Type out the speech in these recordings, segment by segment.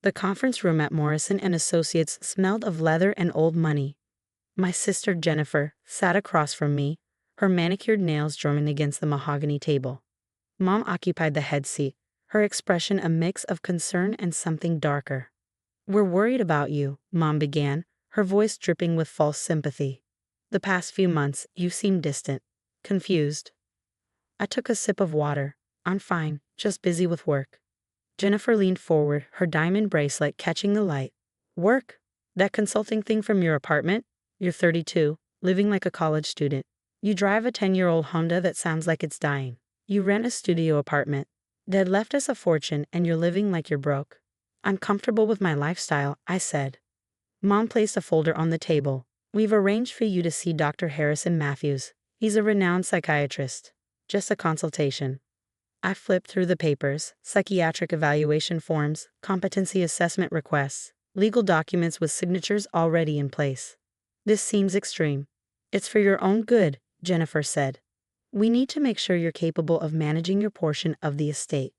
The conference room at Morrison and Associates smelled of leather and old money. My sister Jennifer sat across from me, her manicured nails drumming against the mahogany table. Mom occupied the head seat, her expression a mix of concern and something darker. "We're worried about you," Mom began, her voice dripping with false sympathy. "The past few months, you seem distant, confused." I took a sip of water. "I'm fine, just busy with work." Jennifer leaned forward, her diamond bracelet catching the light. "Work? That consulting thing from your apartment? You're 32, living like a college student. You drive a 10-year-old Honda that sounds like it's dying. You rent a studio apartment. Dad left us a fortune and you're living like you're broke." "I'm comfortable with my lifestyle," I said. Mom placed a folder on the table. "We've arranged for you to see Dr. Harrison Matthews. He's a renowned psychiatrist. Just a consultation." I flipped through the papers: psychiatric evaluation forms, competency assessment requests, legal documents with signatures already in place. "This seems extreme." "It's for your own good," Jennifer said. "We need to make sure you're capable of managing your portion of the estate."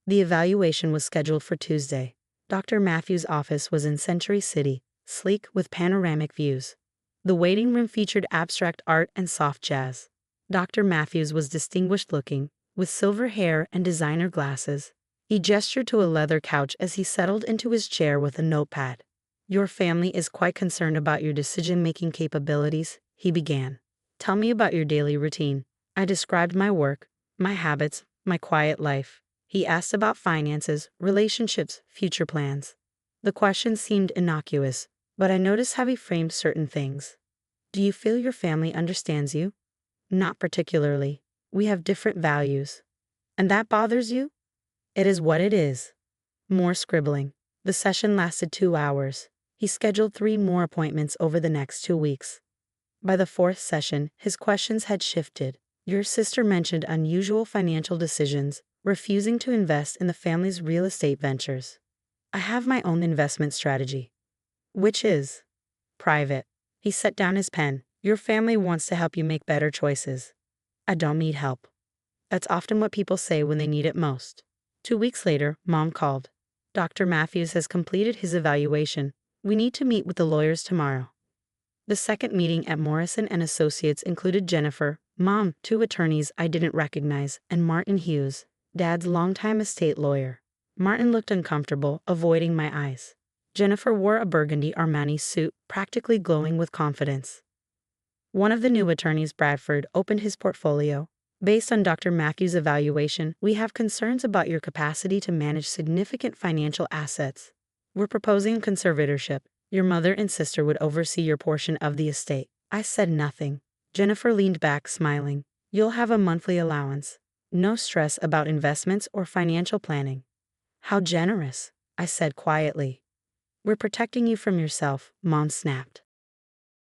The evaluation was scheduled for Tuesday. Dr. Matthews' office was in Century City, sleek with panoramic views. The waiting room featured abstract art and soft jazz. Dr. Matthews was distinguished looking, with silver hair and designer glasses. He gestured to a leather couch as he settled into his chair with a notepad. "Your family is quite concerned about your decision-making capabilities," he began. "Tell me about your daily routine." I described my work, my habits, my quiet life. He asked about finances, relationships, future plans. The questions seemed innocuous, but I noticed how he framed certain things. "Do you feel your family understands you?" "Not particularly. We have different values." "And that bothers you?" "It is what it is." More scribbling. The session lasted 2 hours. He scheduled 3 more appointments over the next 2 weeks. By the 4th session, his questions had shifted. "Your sister mentioned unusual financial decisions, refusing to invest in the family's real estate ventures." "I have my own investment strategy." "Which is?" "Private." He set down his pen. "Your family wants to help you make better choices." "I don't need help." That's often what people say when they need it most. 2 weeks later, Mom called. "Dr. Matthews has completed his evaluation. We need to meet with the lawyers tomorrow." The second meeting at Morrison and Associates included Jennifer, Mom, 2 attorneys I didn't recognize, and Martin Hughes, Dad's longtime estate lawyer. Martin looked uncomfortable, avoiding my eyes. Jennifer wore a burgundy Armani suit, practically glowing with confidence. One of the new attorneys, Bradford, opened his portfolio. "Based on Dr. Matthews' evaluation, we have concerns about your capacity to manage significant financial assets. We're proposing conservatorship. Your mother and sister would oversee your portion of the estate." I said nothing. Jennifer leaned back, smiling. "You'll have a monthly allowance. No stress about investments or financial planning." "How generous," I said quietly. "We're protecting you from yourself," Mom snapped.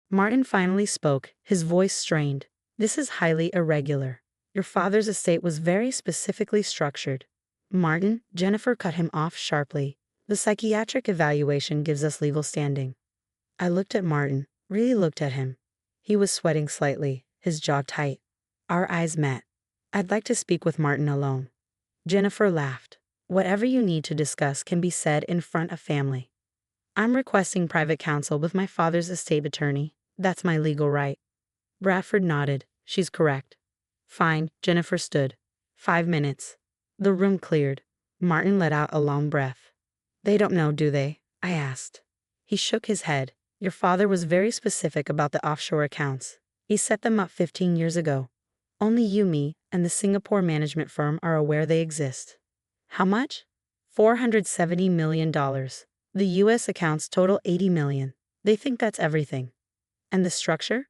Martin finally spoke, his voice strained. "This is highly irregular. Your father's estate was very specifically structured." "Martin," Jennifer cut him off sharply. "The psychiatric evaluation gives us legal standing." I looked at Martin, really looked at him. He was sweating slightly, his jaw tight. Our eyes met. "I'd like to speak with Martin alone." Jennifer laughed. "Whatever you need to discuss can be said in front of family. I'm requesting private counsel with my father's estate attorney. That's my legal right." Bradford nodded. "She's correct." "Fine." Jennifer stood. 5 minutes. The room cleared. Martin let out a long breath. "They don't know, do they?" I asked. He shook his head. "Your father was very specific about the offshore accounts. He set them up 15 years ago. Only you, me, and the Singapore management firm are aware they exist." "How much?" $470 million. The U.S. accounts total $80 million. They think that's everything." "And the structure?"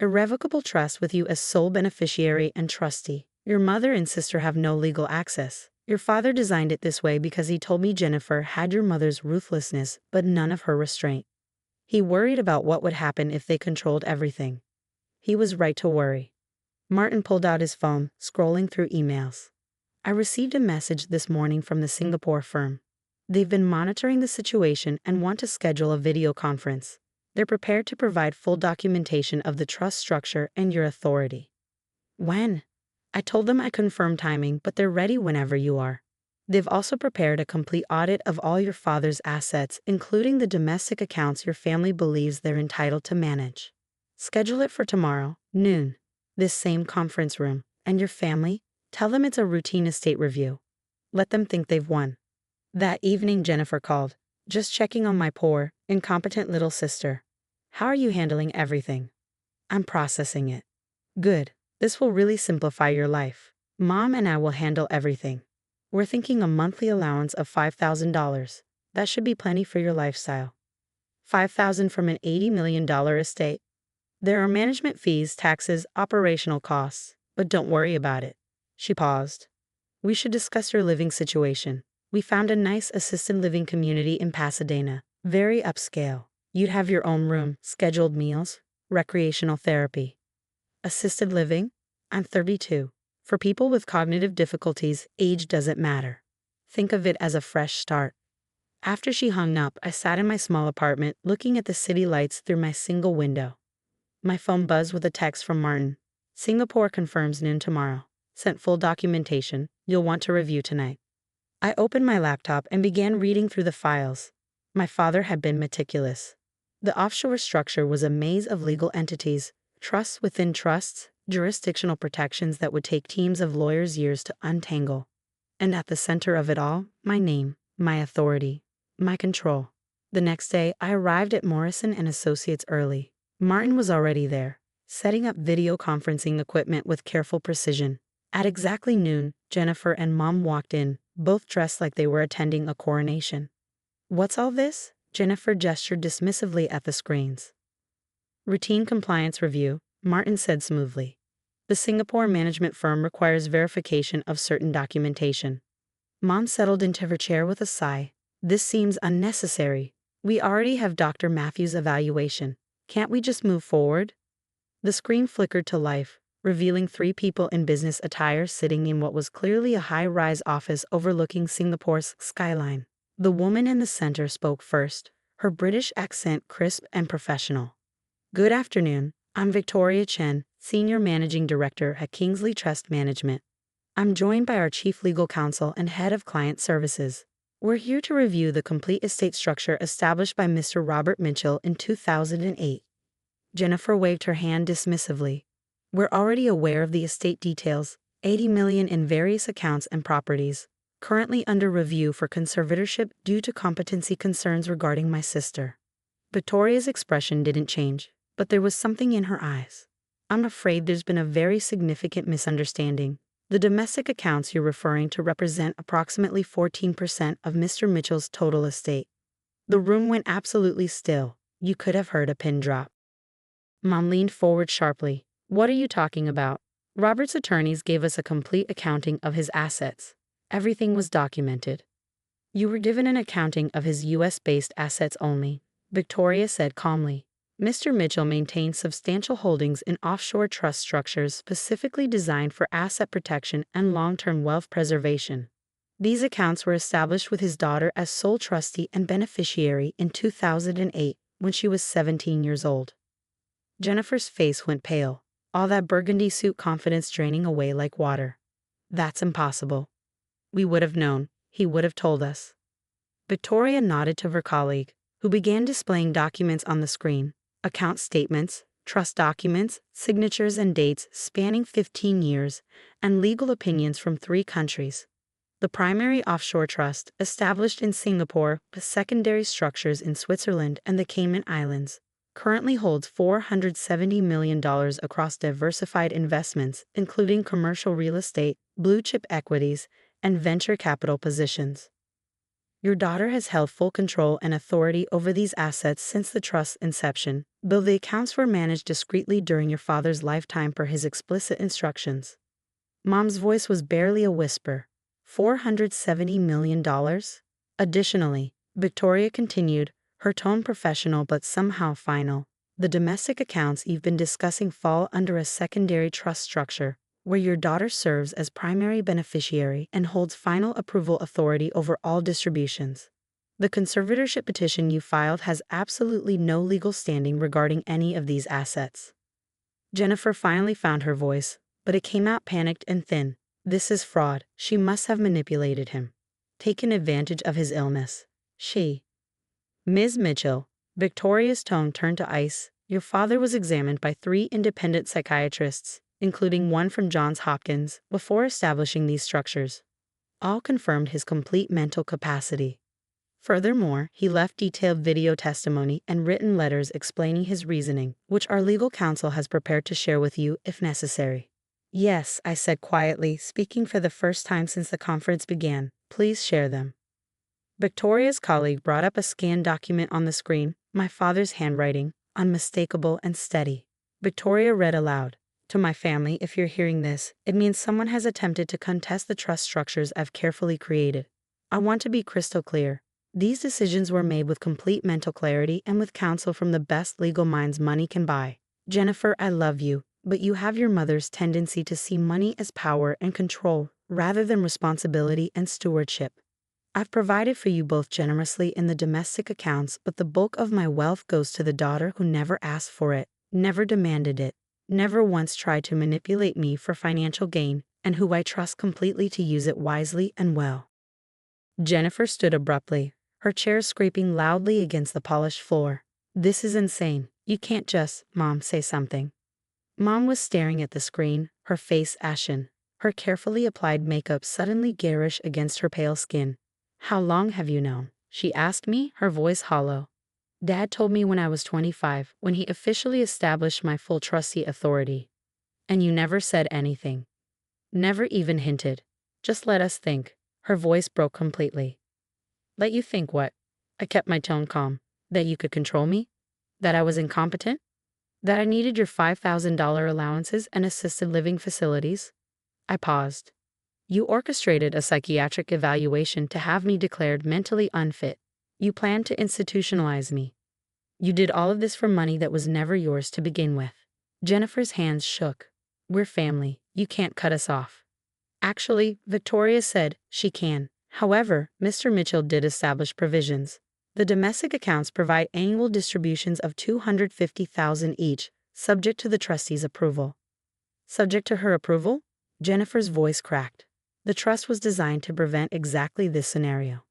"Irrevocable trust with you as sole beneficiary and trustee. Your mother and sister have no legal access. Your father designed it this way because he told me Jennifer had your mother's ruthlessness but none of her restraint. He worried about what would happen if they controlled everything." He was right to worry. Martin pulled out his phone, scrolling through emails. "I received a message this morning from the Singapore firm. They've been monitoring the situation and want to schedule a video conference. They're prepared to provide full documentation of the trust structure and your authority." "When?" "I told them I confirmed timing, but they're ready whenever you are." They've also prepared a complete audit of all your father's assets, including the domestic accounts your family believes they're entitled to manage. Schedule it for tomorrow, noon. This same conference room. And your family? Tell them it's a routine estate review. Let them think they've won. That evening, Jennifer called. Just checking on my poor, incompetent little sister. How are you handling everything? I'm processing it. Good. This will really simplify your life. Mom and I will handle everything. We're thinking a monthly allowance of $5,000. That should be plenty for your lifestyle. $5,000 from an $80 million estate. There are management fees, taxes, operational costs, but don't worry about it. She paused. We should discuss your living situation. We found a nice assisted living community in Pasadena, very upscale. You'd have your own room, scheduled meals, recreational therapy. Assisted living? I'm 32. For people with cognitive difficulties, age doesn't matter. Think of it as a fresh start. After she hung up, I sat in my small apartment, looking at the city lights through my single window. My phone buzzed with a text from Martin. Singapore confirms noon tomorrow. Sent full documentation. You'll want to review tonight. I opened my laptop and began reading through the files. My father had been meticulous. The offshore structure was a maze of legal entities, trusts within trusts, jurisdictional protections that would take teams of lawyers years to untangle. And at the center of it all, my name, my authority, my control. The next day, I arrived at Morrison & Associates early. Martin was already there, setting up video conferencing equipment with careful precision. At exactly noon, Jennifer and Mom walked in, both dressed like they were attending a coronation. What's all this? Jennifer gestured dismissively at the screens. Routine compliance review, Martin said smoothly. The Singapore management firm requires verification of certain documentation. Mom settled into her chair with a sigh. This seems unnecessary. We already have Dr. Matthews' evaluation. Can't we just move forward? The screen flickered to life, revealing three people in business attire sitting in what was clearly a high-rise office overlooking Singapore's skyline. The woman in the center spoke first, her British accent crisp and professional. Good afternoon, I'm Victoria Chen, Senior Managing Director at Kingsley Trust Management. I'm joined by our Chief Legal Counsel and Head of Client Services. We're here to review the complete estate structure established by Mr. Robert Mitchell in 2008. Jennifer waved her hand dismissively. We're already aware of the estate details, $80 million in various accounts and properties, currently under review for conservatorship due to competency concerns regarding my sister. Victoria's expression didn't change, but there was something in her eyes. I'm afraid there's been a very significant misunderstanding. The domestic accounts you're referring to represent approximately 14% of Mr. Mitchell's total estate. The room went absolutely still. You could have heard a pin drop. Mom leaned forward sharply. What are you talking about? Robert's attorneys gave us a complete accounting of his assets. Everything was documented. You were given an accounting of his US-based assets only, Victoria said calmly. Mr. Mitchell maintained substantial holdings in offshore trust structures specifically designed for asset protection and long-term wealth preservation. These accounts were established with his daughter as sole trustee and beneficiary in 2008 when she was 17 years old. Jennifer's face went pale, all that burgundy suit confidence draining away like water. That's impossible. We would have known, he would have told us. Victoria nodded to her colleague, who began displaying documents on the screen. Account statements, trust documents, signatures and dates spanning 15 years, and legal opinions from 3 countries. The primary offshore trust, established in Singapore with secondary structures in Switzerland and the Cayman Islands, currently holds $470 million across diversified investments, including commercial real estate, blue-chip equities, and venture capital positions. Your daughter has held full control and authority over these assets since the trust's inception, though the accounts were managed discreetly during your father's lifetime per his explicit instructions. Mom's voice was barely a whisper. $470 million? Additionally, Victoria continued, her tone professional but somehow final, the domestic accounts you've been discussing fall under a secondary trust structure, where your daughter serves as primary beneficiary and holds final approval authority over all distributions. The conservatorship petition you filed has absolutely no legal standing regarding any of these assets. Jennifer finally found her voice, but it came out panicked and thin. This is fraud. She must have manipulated him. taken advantage of his illness. She. Ms. Mitchell. Victoria's tone turned to ice. Your father was examined by 3 independent psychiatrists, including one from Johns Hopkins, before establishing these structures. All confirmed his complete mental capacity. Furthermore, he left detailed video testimony and written letters explaining his reasoning, which our legal counsel has prepared to share with you if necessary. Yes, I said quietly, speaking for the first time since the conference began. Please share them. Victoria's colleague brought up a scanned document on the screen, my father's handwriting, unmistakable and steady. Victoria read aloud. To my family, if you're hearing this, it means someone has attempted to contest the trust structures I've carefully created. I want to be crystal clear. These decisions were made with complete mental clarity and with counsel from the best legal minds money can buy. Jennifer, I love you, but you have your mother's tendency to see money as power and control, rather than responsibility and stewardship. I've provided for you both generously in the domestic accounts, but the bulk of my wealth goes to the daughter who never asked for it, never demanded it, never once tried to manipulate me for financial gain, and who I trust completely to use it wisely and well. Jennifer stood abruptly, her chair scraping loudly against the polished floor. This is insane. You can't just, Mom, say something. Mom was staring at the screen, her face ashen, her carefully applied makeup suddenly garish against her pale skin. How long have you known? She asked me, her voice hollow. Dad told me when I was 25, when he officially established my full trustee authority. And you never said anything. Never even hinted. Just let us think. Her voice broke completely. Let you think what? I kept my tone calm. That you could control me? That I was incompetent? That I needed your $5,000 allowances and assisted living facilities? I paused. You orchestrated a psychiatric evaluation to have me declared mentally unfit. You planned to institutionalize me. You did all of this for money that was never yours to begin with. Jennifer's hands shook. We're family. You can't cut us off. Actually, Victoria said she can. However, Mr. Mitchell did establish provisions. The domestic accounts provide annual distributions of $250,000 each, subject to the trustee's approval. Subject to her approval? Jennifer's voice cracked. The trust was designed to prevent exactly this scenario.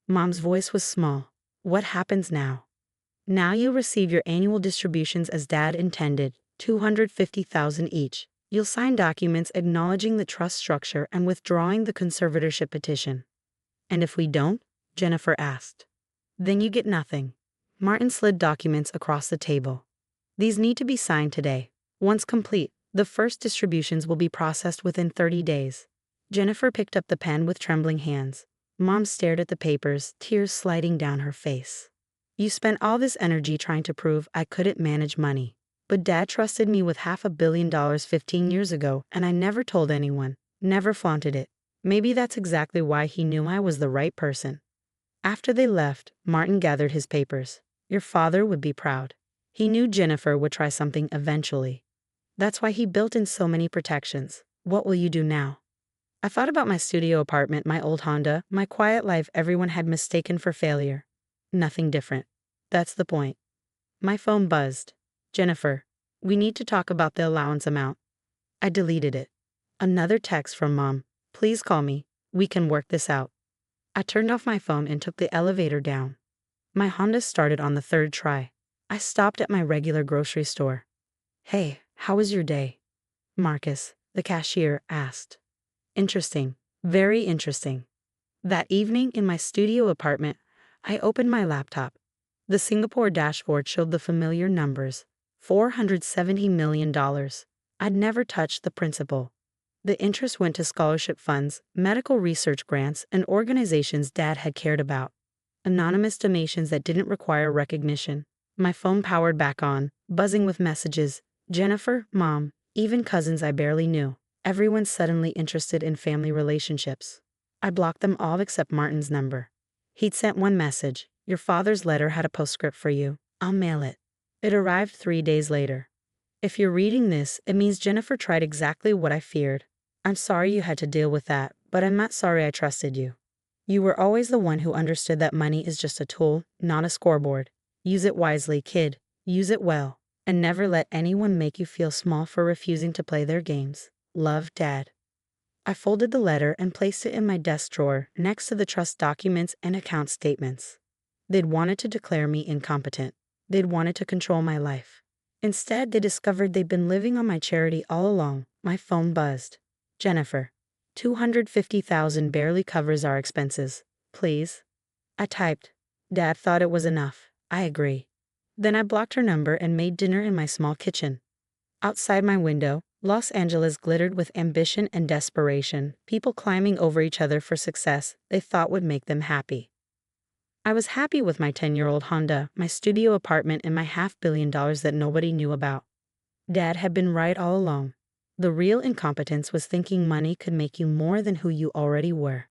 Mom's voice was small. What happens now? Now you receive your annual distributions as Dad intended, $250,000 each. You'll sign documents acknowledging the trust structure and withdrawing the conservatorship petition. And if we don't? Jennifer asked. Then you get nothing. Martin slid documents across the table. These need to be signed today. Once complete, the first distributions will be processed within 30 days. Jennifer picked up the pen with trembling hands. Mom stared at the papers, tears sliding down her face. You spent all this energy trying to prove I couldn't manage money. But Dad trusted me with $500 million 15 years ago, and I never told anyone, never flaunted it. Maybe that's exactly why he knew I was the right person. After they left, Martin gathered his papers. Your father would be proud. He knew Jennifer would try something eventually. That's why he built in so many protections. What will you do now? I thought about my studio apartment, my old Honda, my quiet life everyone had mistaken for failure. Nothing different. That's the point. My phone buzzed. Jennifer, we need to talk about the allowance amount. I deleted it. Another text from Mom. Please call me. We can work this out. I turned off my phone and took the elevator down. My Honda started on the 3rd try. I stopped at my regular grocery store. Hey, how was your day? Marcus, the cashier, asked. Interesting. Very interesting. That evening in my studio apartment, I opened my laptop. The Singapore dashboard showed the familiar numbers. $470 million. I'd never touched the principal. The interest went to scholarship funds, medical research grants, and organizations Dad had cared about. Anonymous donations that didn't require recognition. My phone powered back on, buzzing with messages. Jennifer, Mom, even cousins I barely knew. Everyone suddenly interested in family relationships. I blocked them all except Martin's number. He'd sent one message. Your father's letter had a postscript for you. I'll mail it. It arrived 3 days later. If you're reading this, it means Jennifer tried exactly what I feared. I'm sorry you had to deal with that, but I'm not sorry I trusted you. You were always the one who understood that money is just a tool, not a scoreboard. Use it wisely, kid. Use it well. And never let anyone make you feel small for refusing to play their games. Love, Dad. I folded the letter and placed it in my desk drawer next to the trust documents and account statements. They'd wanted to declare me incompetent. They'd wanted to control my life. Instead, they discovered they'd been living on my charity all along. My phone buzzed. Jennifer, $250,000 barely covers our expenses. Please? I typed. Dad thought it was enough. I agree. Then I blocked her number and made dinner in my small kitchen. Outside my window, Los Angeles glittered with ambition and desperation, people climbing over each other for success they thought would make them happy. I was happy with my 10-year-old Honda, my studio apartment, and my $500 million that nobody knew about. Dad had been right all along. The real incompetence was thinking money could make you more than who you already were.